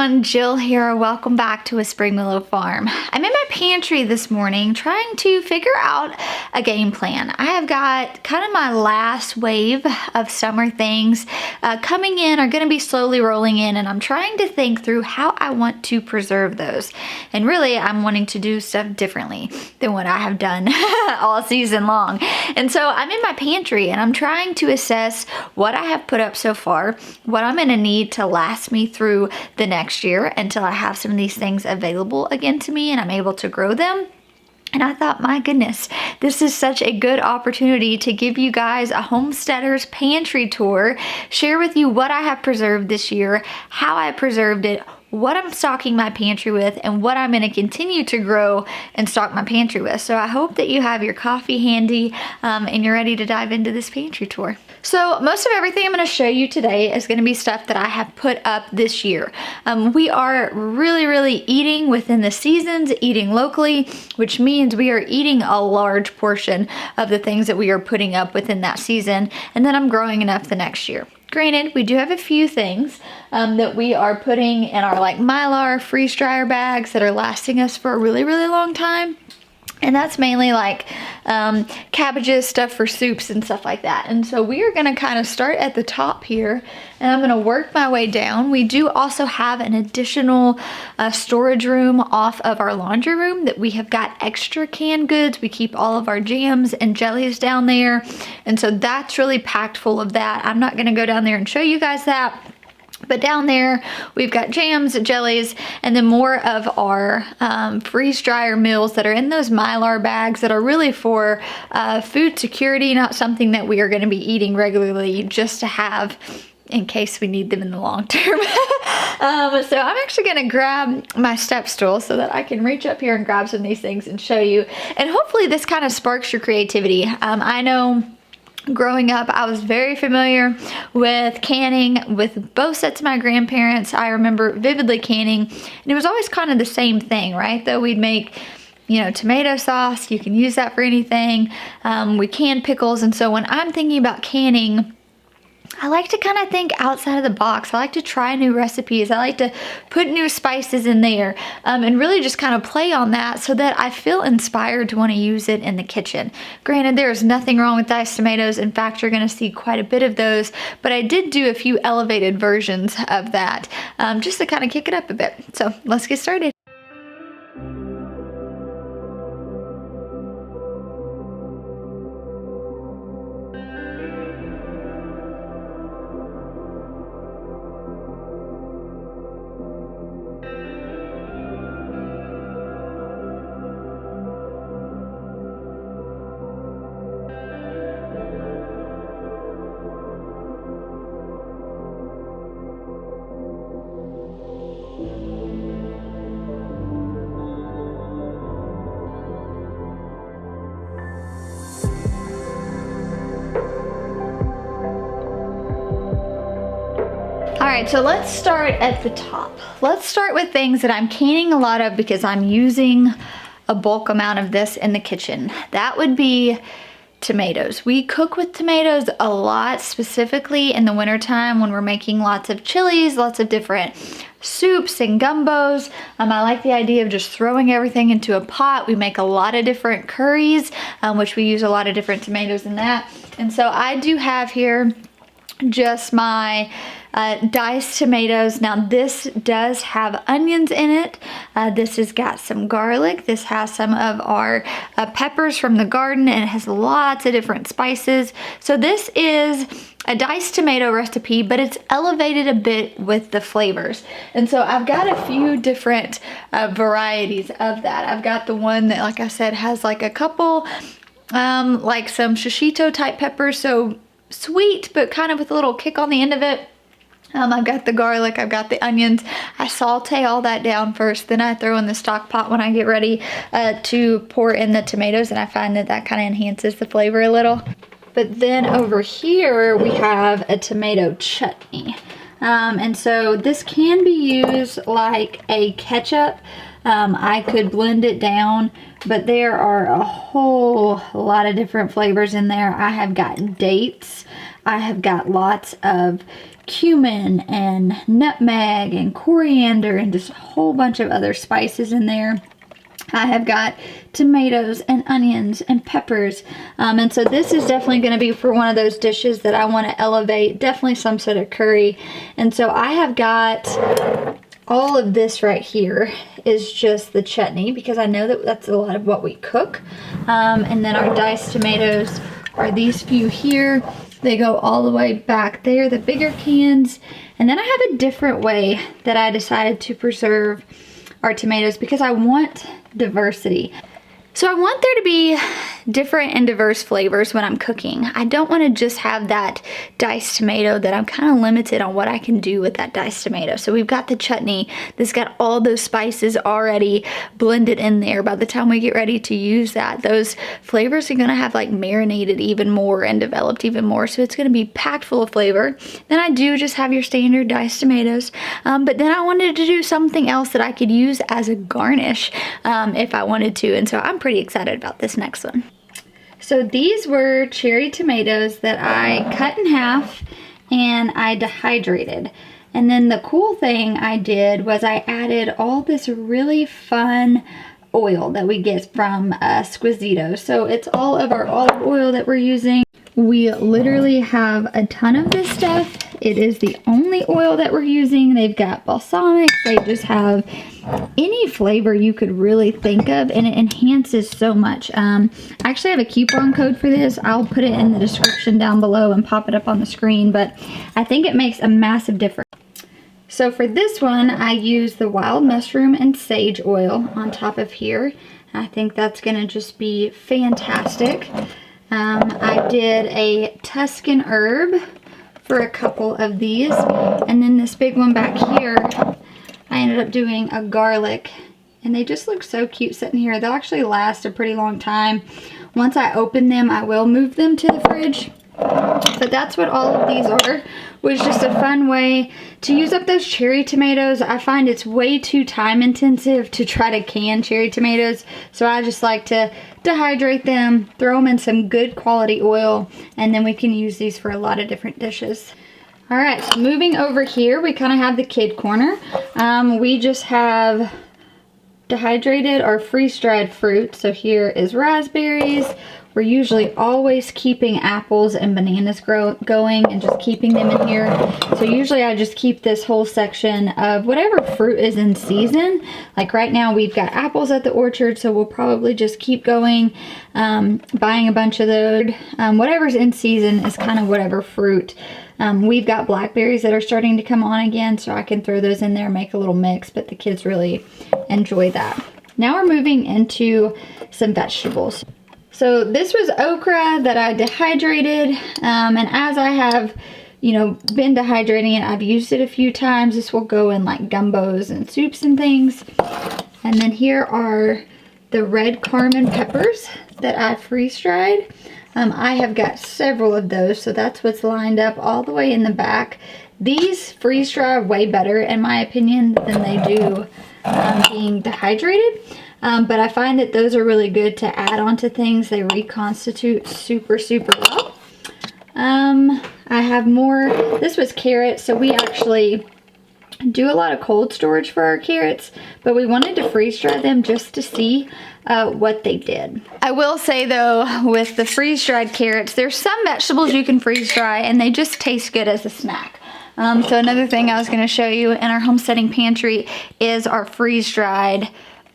everyone, Jill here. Welcome back to a Spring Willow farm. I'm in my pantry this morning trying to figure out a game plan. I have got kind of my last wave of summer things coming in, are going to be slowly rolling in, and I'm trying to think through how I want to preserve those. And really, I'm wanting to do stuff differently than what I have done all season long. And so I'm in my pantry and I'm trying to assess what I have put up so far, what I'm going to need to last me through the next year until I have some of these things available again to me and I'm able to grow them. And I thought, my goodness, this is such a good opportunity to give you guys a Homesteaders pantry tour, share with you what I have preserved this year, how I preserved it, what I'm stocking my pantry with, and what I'm going to continue to grow and stock my pantry with. So I hope that you have your coffee handy and you're ready to dive into this pantry tour. So most of everything I'm going to show you today is going to be stuff that I have put up this year. We are really eating within the seasons, eating locally, which means we are eating a large portion of the things that we are putting up within that season, and then I'm growing enough the next year. Granted, we do have a few things that we are putting in our like Mylar freeze dryer bags that are lasting us for a really long time. And that's mainly like cabbages, stuff for soups and stuff like that. And so we are going to kind of start at the top here and I'm going to work my way down. We do also have an additional storage room off of our laundry room that we have got extra canned goods. We keep all of our jams and jellies down there. And so that's really packed full of that. I'm not going to go down there and show you guys that. But down there, we've got jams, jellies, and then more of our freeze dryer meals that are in those Mylar bags that are really for food security, not something that we are going to be eating regularly just to have in case we need them in the long term. So I'm actually going to grab my step stool so that I can reach up here and grab some of these things and show you. And hopefully this kind of sparks your creativity. I know growing up, I was very familiar with canning with both sets of my grandparents. I remember vividly canning, and it was always kind of the same thing, right? Though we'd make, you know, tomato sauce, you can use that for anything. We can pickles, and so when I'm thinking about canning, I like to kind of think outside of the box. I like to try new recipes. I like to put new spices in there and really just kind of play on that so that I feel inspired to want to use it in the kitchen. Granted, there is nothing wrong with diced tomatoes. In fact, you're going to see quite a bit of those, but I did do a few elevated versions of that just to kind of kick it up a bit. So let's get started. Alright, so let's start at the top. Let's start with things that I'm canning a lot of because I'm using a bulk amount of this in the kitchen. That would be tomatoes. We cook with tomatoes a lot, specifically in the wintertime when we're making lots of chilies, lots of different soups and gumbos. I like the idea of just throwing everything into a pot. We make a lot of different curries, which we use a lot of different tomatoes in that. And so I do have here just my diced tomatoes. Now this does have onions in it. This has got some garlic. This has some of our peppers from the garden, and it has lots of different spices. So this is a diced tomato recipe, but it's elevated a bit with the flavors. And so I've got a few different varieties of that. I've got the one that, like I said, has like a couple like some shishito type peppers, so sweet but kind of with a little kick on the end of it. I've got the garlic, I've got the onions. I saute all that down first, then I throw in the stock pot when I get ready to pour in the tomatoes, and I find that that kind of enhances the flavor a little. But then over here we have a tomato chutney. And so this can be used like a ketchup. I could blend it down, but there are a whole lot of different flavors in there. I have got dates. I have got lots of cumin and nutmeg and coriander and just a whole bunch of other spices in there. I have got tomatoes and onions and peppers. And so this is definitely going to be for one of those dishes that I want to elevate. Definitely some sort of curry. And so I have got all of this right here is just the chutney, because I know that that's a lot of what we cook. And then our diced tomatoes are these few here. They go all the way back there, the bigger cans. And then I have a different way that I decided to preserve our tomatoes because I want diversity. So I want there to be different and diverse flavors when I'm cooking. I don't want to just have that diced tomato that I'm kind of limited on what I can do with that diced tomato. So we've got the chutney that's got all those spices already blended in there. By the time we get ready to use that, those flavors are going to have like marinated even more and developed even more. So it's going to be packed full of flavor. Then I do just have your standard diced tomatoes. But then I wanted to do something else that I could use as a garnish if I wanted to. And so I'm pretty excited about this next one. So these were cherry tomatoes that I cut in half and I dehydrated. And then the cool thing I did was I added all this really fun oil that we get from Squisito. So it's all of our olive oil that we're using. We literally have a ton of this stuff. It is the only oil that we're using. They've got balsamic. They just have any flavor you could really think of, and it enhances so much. I actually have a coupon code for this. I'll put it in the description down below and pop it up on the screen, but I think it makes a massive difference. So for this one, I use the wild mushroom and sage oil on top of here. I think that's gonna just be fantastic. I did a Tuscan herb for a couple of these, and then this big one back here, I ended up doing a garlic, and they just look so cute sitting here. They'll actually last a pretty long time. Once I open them, I will move them to the fridge. But that's what all of these are, was just a fun way to use up those cherry tomatoes. I find it's way too time intensive to try to can cherry tomatoes, so I just like to dehydrate them, throw them in some good quality oil, and then we can use these for a lot of different dishes. All right, so moving over here, we kind of have the kid corner. We just have dehydrated or freeze-dried fruit. So here is raspberries. We're usually always keeping apples and bananas going and just keeping them in here. So usually I just keep this whole section of whatever fruit is in season. Like right now we've got apples at the orchard, so we'll probably just keep going, buying a bunch of those. Whatever's in season is kind of whatever fruit. We've got blackberries that are starting to come on again, so I can throw those in there, make a little mix, but the kids really enjoy that. Now we're moving into some vegetables. So this was okra that I dehydrated, and as I have, been dehydrating it, I've used it a few times. This will go in like gumbos and soups and things. And then here are the red Carmen peppers that I freeze-dried. I have got several of those, so that's what's lined up all the way in the back. These freeze-dry way better, in my opinion, than they do being dehydrated. But I find that those are really good to add onto things. They reconstitute super, super well. I have more. This was carrots, so we actually do a lot of cold storage for our carrots, but we wanted to freeze dry them just to see what they did. I will say though, with the freeze-dried carrots, there's some vegetables you can freeze dry and they just taste good as a snack. So another thing I was going to show you in our homesteading pantry is our freeze-dried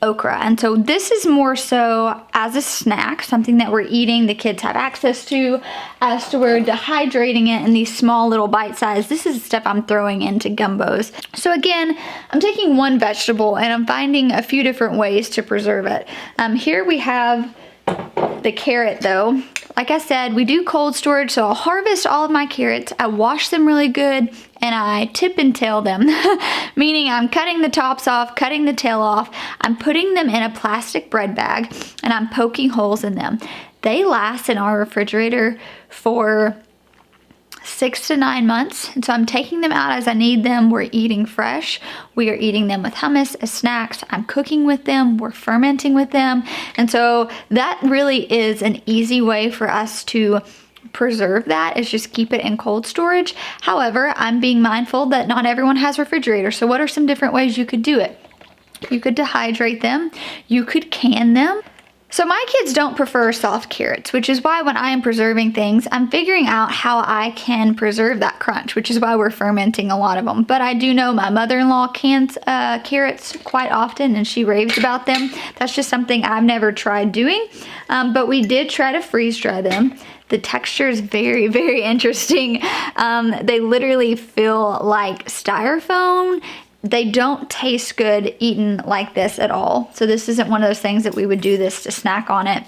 okra. And so this is more so as a snack, something that we're eating, the kids have access to, as to we're dehydrating it in these small little bite size. This is stuff I'm throwing into gumbos. So again, I'm taking one vegetable and I'm finding a few different ways to preserve it. Here we have the carrot though. Like I said, we do cold storage, so I'll harvest all of my carrots, I wash them really good, and I tip and tail them, meaning I'm cutting the tops off, cutting the tail off, I'm putting them in a plastic bread bag, and I'm poking holes in them. They last in our refrigerator for 6 to 9 months, and so I'm taking them out as I need them. We're eating fresh. We are eating them with hummus as snacks. I'm cooking with them. We're fermenting with them. And so that really is an easy way for us to preserve that is just keep it in cold storage. However, I'm being mindful that not everyone has refrigerators. So what are some different ways you could do it? You could dehydrate them. You could can them. So my kids don't prefer soft carrots, which is why when I am preserving things, I'm figuring out how I can preserve that crunch, which is why we're fermenting a lot of them. But I do know my mother-in-law cans carrots quite often, and she raves about them. That's just something I've never tried doing, but we did try to freeze dry them. The texture is very, very interesting. They literally feel like styrofoam. They don't taste good eaten like this at all. So this isn't one of those things that we would do this to snack on it.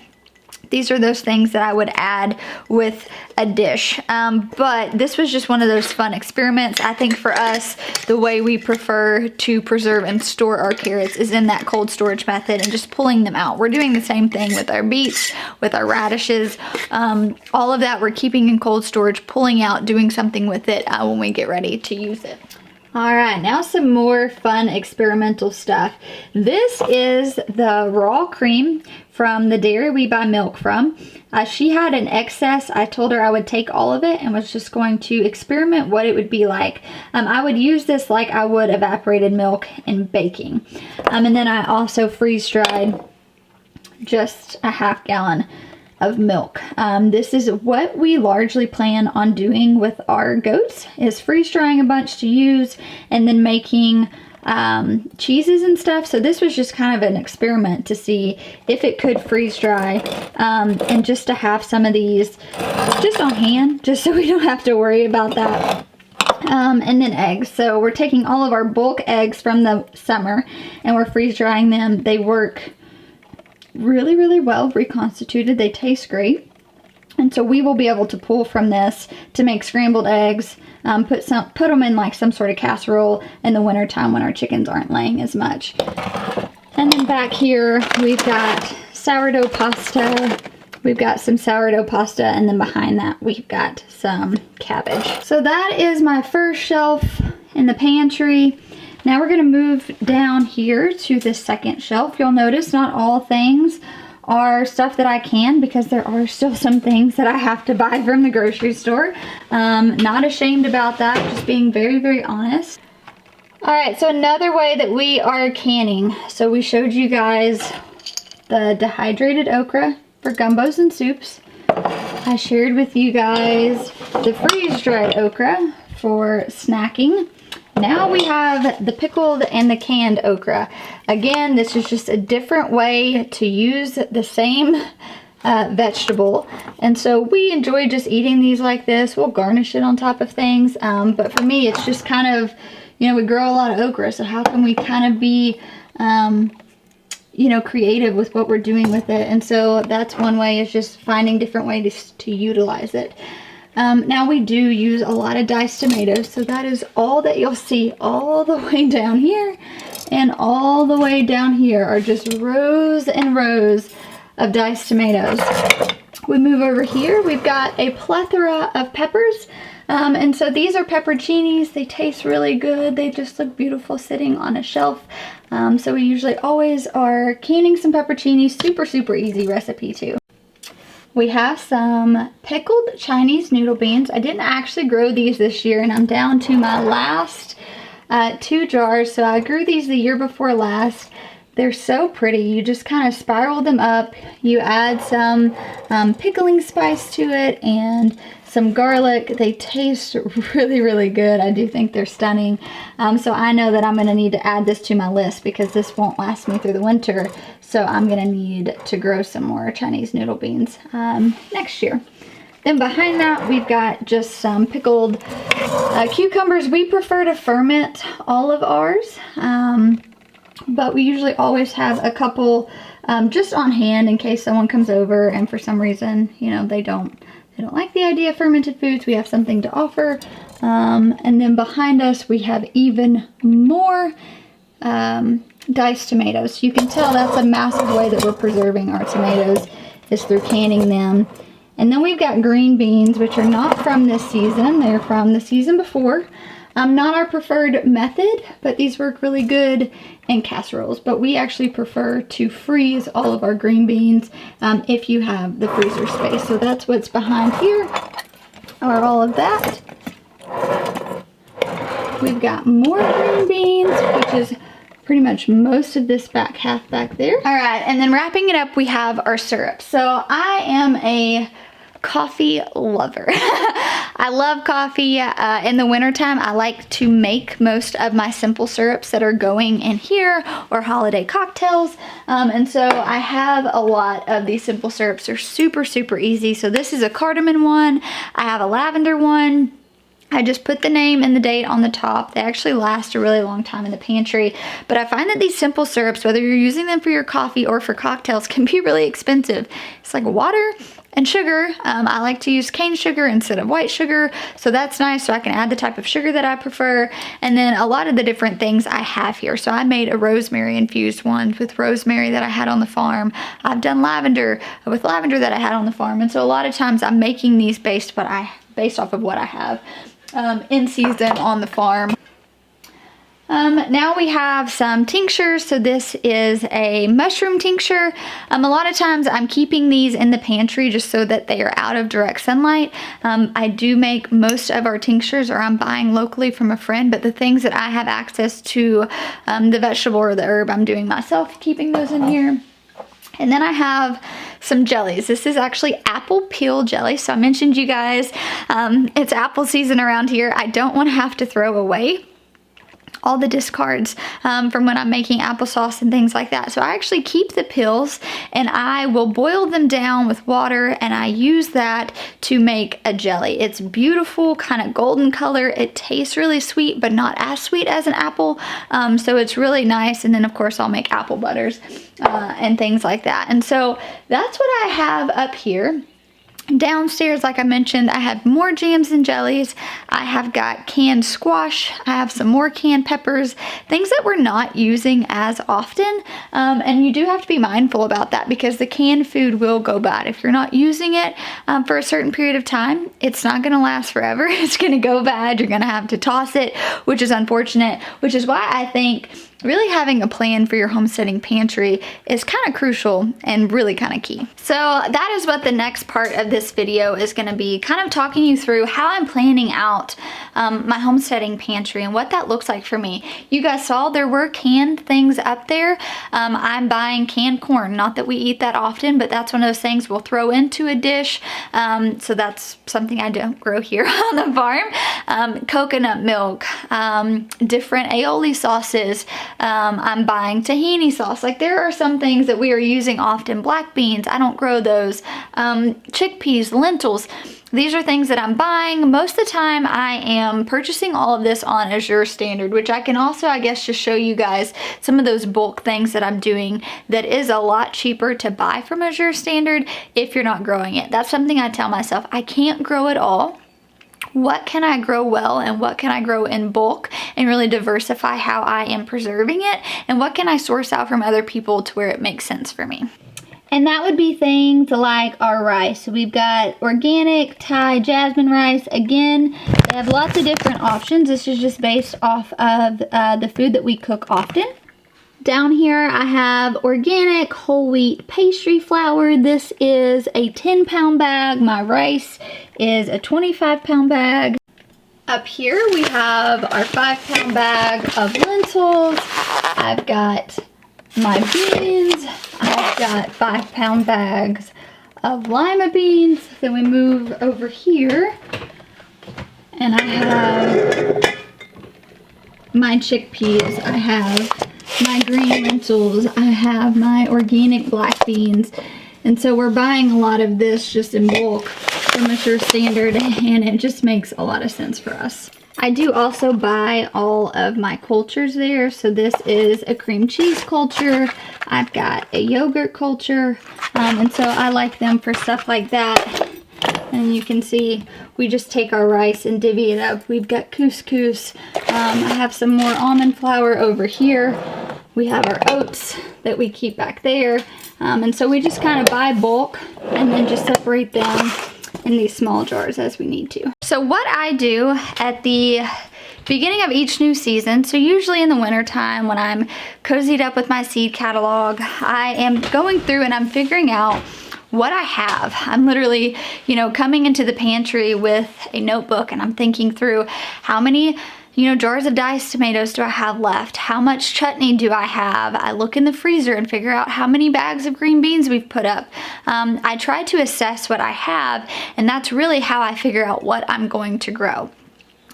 These are those things that I would add with a dish. But this was just one of those fun experiments. I think for us, the way we prefer to preserve and store our carrots is in that cold storage method and just pulling them out. We're doing the same thing with our beets, with our radishes. All of that we're keeping in cold storage, pulling out, doing something with it when we get ready to use it. All right, now some more fun experimental stuff. This is the raw cream from the dairy we buy milk from. She had an excess. I told her I would take all of it and was just going to experiment what it would be like. I would use this like I would evaporated milk in baking. And then I also freeze dried just a half gallon of milk. This is what we largely plan on doing with our goats, is freeze drying a bunch to use and then making cheeses and stuff. So this was just kind of an experiment to see if it could freeze dry, and just to have some of these just on hand, just so we don't have to worry about that. And then eggs. So we're taking all of our bulk eggs from the summer and we're freeze drying them. They work really, really well reconstituted. They taste great. And so we will be able to pull from this to make scrambled eggs, put them in like some sort of casserole in the winter time when our chickens aren't laying as much. And then back here we've got sourdough pasta. We've got some sourdough pasta, and then behind that we've got some cabbage. So that is my first shelf in the pantry. Now we're gonna move down here to the second shelf. You'll notice not all things are stuff that I can, because there are still some things that I have to buy from the grocery store. Not ashamed about that, just being very, very honest. All right, so another way that we are canning. So we showed you guys the dehydrated okra for gumbos and soups. I shared with you guys the freeze-dried okra for snacking. Now we have the pickled and the canned okra. Again, this is just a different way to use the same vegetable. And so we enjoy just eating these like this. We'll garnish it on top of things. But for me, it's just kind of, you know, we grow a lot of okra. So how can we kind of be, you know, creative with what we're doing with it? And so that's one way, is just finding different ways to utilize it. Now we do use a lot of diced tomatoes, so that is all that you'll see all the way down here, and all the way down here are just rows and rows of diced tomatoes. We move over here, we've got a plethora of peppers, and so these are pepperoncinis. They taste really good. They just look beautiful sitting on a shelf. So we usually always are canning some pepperoncinis. Super, super easy recipe too. We have some pickled Chinese noodle beans. I didn't actually grow these this year, and I'm down to my last 2 jars. So I grew these the year before last. They're so pretty. You just kind of spiral them up. You add some pickling spice to it and some garlic. They taste really, really good. I do think they're stunning. So I know that I'm going to need to add this to my list, because this won't last me through the winter. So I'm going to need to grow some more Chinese noodle beans next year. Then behind that, we've got just some pickled cucumbers. We prefer to ferment all of ours, but we usually always have a couple just on hand in case someone comes over and for some reason, you know, they don't like the idea of fermented foods. We have something to offer. And then behind us, we have even more diced tomatoes. You can tell that's a massive way that we're preserving our tomatoes, is through canning them. And then we've got green beans, which are not from this season. They're from the season before. Not our preferred method, but these work really good in casseroles. But we actually prefer to freeze all of our green beans if you have the freezer space. So that's what's behind here, or all of that. We've got more green beans, which is pretty much most of this back half back there. All right, and then wrapping it up, we have our syrup. So I am a coffee lover. I love coffee. In the wintertime, I like to make most of my simple syrups that are going in here, or holiday cocktails. And so I have a lot of these simple syrups. They're super, super easy. So this is a cardamom one. I have a lavender one. I just put the name and the date on the top. They actually last a really long time in the pantry. But I find that these simple syrups, whether you're using them for your coffee or for cocktails, can be really expensive. It's like water and sugar. I like to use cane sugar instead of white sugar, so that's nice, so I can add the type of sugar that I prefer. And then a lot of the different things I have here. So I made a rosemary infused one with rosemary that I had on the farm. I've done lavender with lavender that I had on the farm. And so a lot of times I'm making these based off of what I have in season on the farm. Now we have some tinctures. So this is a mushroom tincture. A lot of times I'm keeping these in the pantry just so that they are out of direct sunlight. I do make most of our tinctures, or I'm buying locally from a friend, but the things that I have access to, the vegetable or the herb, I'm doing myself, keeping those in here. And then I have some jellies. This is actually apple peel jelly. So I mentioned you guys, it's apple season around here. I don't want to have to throw away all the discards from when I'm making applesauce and things like that. So I actually keep the peels and I will boil them down with water, and I use that to make a jelly. It's beautiful, kind of golden color. It tastes really sweet, but not as sweet as an apple. So it's really nice. And then of course I'll make apple butters and things like that. And so that's what I have up here. Downstairs, like I mentioned, I have more jams and jellies. I have got canned squash. I have some more canned peppers, things that we're not using as often. And you do have to be mindful about that, because the canned food will go bad. If you're not using it for a certain period of time, it's not going to last forever. It's going to go bad. You're going to have to toss it, which is unfortunate, which is why I think really having a plan for your homesteading pantry is kind of crucial and really kind of key. So that is what the next part of this video is going to be, kind of talking you through how I'm planning out my homesteading pantry and what that looks like for me. You guys saw there were canned things up there. I'm buying canned corn. Not that we eat that often, but that's one of those things we'll throw into a dish. So that's something I don't grow here on the farm. Coconut milk, different aioli sauces. I'm buying tahini sauce. Like, there are some things that we are using often. Black beans, I don't grow those. Chickpeas, lentils. These are things that I'm buying. Most of the time I am purchasing all of this on Azure Standard, which I can also, I guess, just show you guys some of those bulk things that I'm doing that is a lot cheaper to buy from Azure Standard if you're not growing it. That's something I tell myself. I can't grow it all. What can I grow well, and what can I grow in bulk and really diversify how I am preserving it, and what can I source out from other people to where it makes sense for me? And that would be things like our rice. So we've got organic Thai jasmine rice. Again, they have lots of different options. This is just based off of the food that we cook often. Down here I have organic whole wheat pastry flour. This is a 10-pound bag. My rice is a 25-pound bag. Up here we have our 5-pound bag of lentils. I've got my beans. I've got 5-pound bags of lima beans. Then we move over here and I have my chickpeas. I have my green lentils. I have my organic black beans. And so we're buying a lot of this just in bulk from Azure Standard, and it just makes a lot of sense for us. I do also buy all of my cultures there. So this is a cream cheese culture. I've got a yogurt culture. And so I like them for stuff like that. And you can see we just take our rice and divvy it up. We've got couscous. I have some more almond flour over here. We have our oats that we keep back there. And so we just kind of buy bulk and then just separate them in these small jars as we need to. So what I do at the beginning of each new season, so usually in the winter time when I'm cozied up with my seed catalog, I am going through and I'm figuring out what I have. I'm literally, coming into the pantry with a notebook and I'm thinking through how many jars of diced tomatoes do I have left? How much chutney do I have? I look in the freezer and figure out how many bags of green beans we've put up. I try to assess what I have, and that's really how I figure out what I'm going to grow.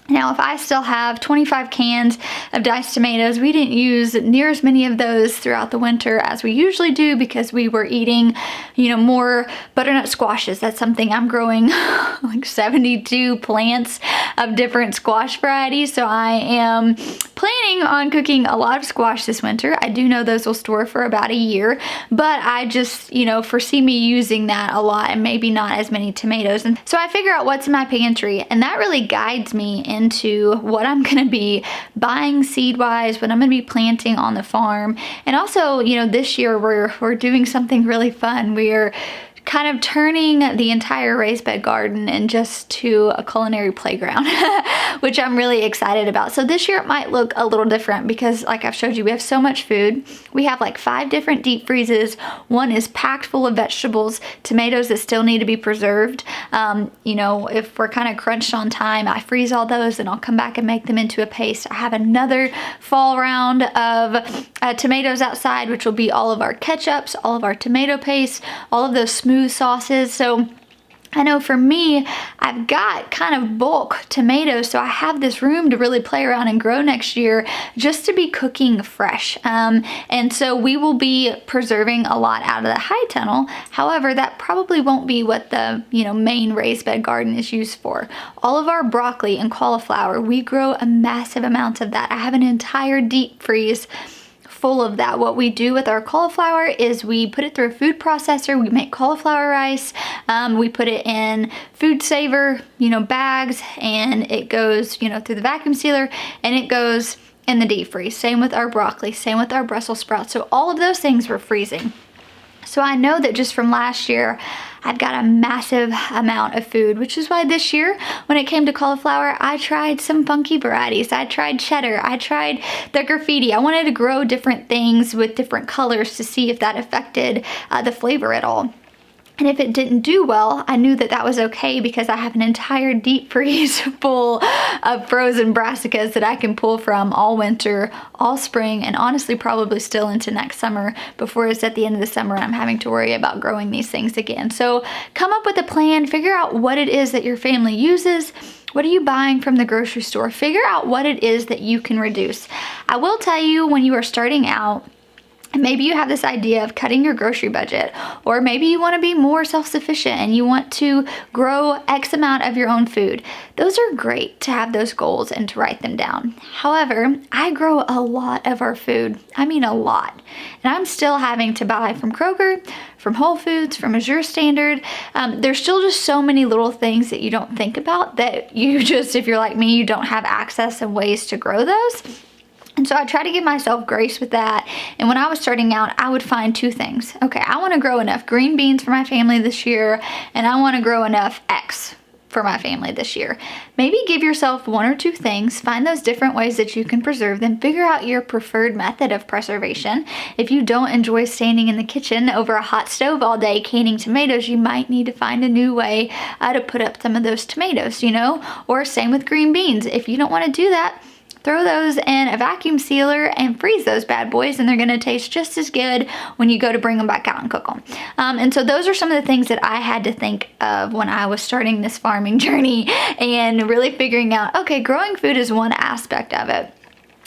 Now, if I still have 25 cans of diced tomatoes, we didn't use near as many of those throughout the winter as we usually do because we were eating, more butternut squashes. That's something I'm growing like 72 plants of different squash varieties. So I am planning on cooking a lot of squash this winter. I do know those will store for about a year, but I just, foresee me using that a lot and maybe not as many tomatoes. And so I figure out what's in my pantry, and that really guides me into what I'm gonna be buying seed-wise, what I'm gonna be planting on the farm. And also, this year we're doing something really fun. We're kind of turning the entire raised bed garden into a culinary playground, which I'm really excited about. So this year it might look a little different because, like I've showed you, we have so much food. We have like 5 different deep freezes. One is packed full of vegetables, tomatoes that still need to be preserved. If we're kind of crunched on time, I freeze all those and I'll come back and make them into a paste. I have another fall round of tomatoes outside, which will be all of our ketchups, all of our tomato paste, all of those smooth sauces. So I know for me, I've got kind of bulk tomatoes, so I have this room to really play around and grow next year just to be cooking fresh. And so we will be preserving a lot out of the high tunnel. However, that probably won't be what the main raised bed garden is used for. All of our broccoli and cauliflower, we grow a massive amount of that. I have an entire deep freeze full of that. What we do with our cauliflower is we put it through a food processor. We make cauliflower rice. We put it in food saver, bags, and it goes, through the vacuum sealer, and it goes in the deep freeze. Same with our broccoli, same with our Brussels sprouts. So all of those things we're freezing. So I know that just from last year, I've got a massive amount of food, which is why this year, when it came to cauliflower, I tried some funky varieties. I tried cheddar. I tried the graffiti. I wanted to grow different things with different colors to see if that affected the flavor at all. And if it didn't do well, I knew that that was okay because I have an entire deep freeze full of frozen brassicas that I can pull from all winter, all spring, and honestly probably still into next summer before it's at the end of the summer and I'm having to worry about growing these things again. So come up with a plan, figure out what it is that your family uses. What are you buying from the grocery store? Figure out what it is that you can reduce. I will tell you, when you are starting out, maybe you have this idea of cutting your grocery budget, or maybe you want to be more self-sufficient and you want to grow X amount of your own food. Those are great to have those goals and to write them down. However, I grow a lot of our food. I mean a lot. And I'm still having to buy from Kroger, from Whole Foods, from Azure Standard. There's still just so many little things that you don't think about that you just, if you're like me, you don't have access and ways to grow those. And so I try to give myself grace with that. And when I was starting out, I would find 2 things. Okay, I want to grow enough green beans for my family this year, and I want to grow enough X for my family this year. Maybe give yourself 1 or 2 things, find those different ways that you can preserve them, figure out your preferred method of preservation. If you don't enjoy standing in the kitchen over a hot stove all day canning tomatoes, you might need to find a new way to put up some of those tomatoes, or same with green beans. If you don't want to do that, throw those in a vacuum sealer and freeze those bad boys, and they're gonna taste just as good when you go to bring them back out and cook them. And so those are some of the things that I had to think of when I was starting this farming journey and really figuring out, okay, growing food is one aspect of it.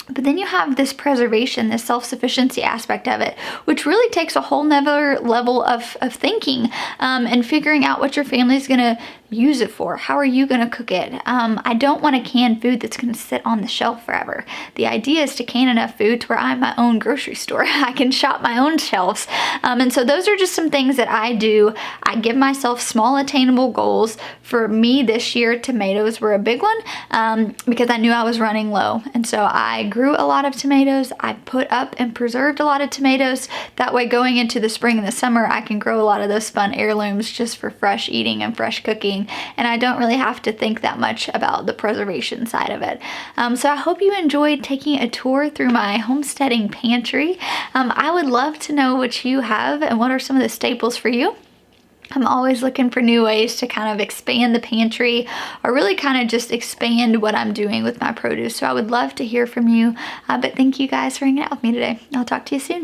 But then you have this preservation, this self-sufficiency aspect of it, which really takes a whole nother level of thinking and figuring out what your family's gonna use it for. How are you gonna cook it? I don't want to can food that's gonna sit on the shelf forever. The idea is to can enough food to where I'm my own grocery store. I can shop my own shelves. And so those are just some things that I do. I give myself small attainable goals. For me this year, tomatoes were a big one because I knew I was running low. And so I grew a lot of tomatoes. I put up and preserved a lot of tomatoes. That way going into the spring and the summer, I can grow a lot of those fun heirlooms just for fresh eating and fresh cooking. And I don't really have to think that much about the preservation side of it. So I hope you enjoyed taking a tour through my homesteading pantry. I would love to know what you have and what are some of the staples for you. I'm always looking for new ways to kind of expand the pantry or really kind of just expand what I'm doing with my produce. So I would love to hear from you. But thank you guys for hanging out with me today. I'll talk to you soon.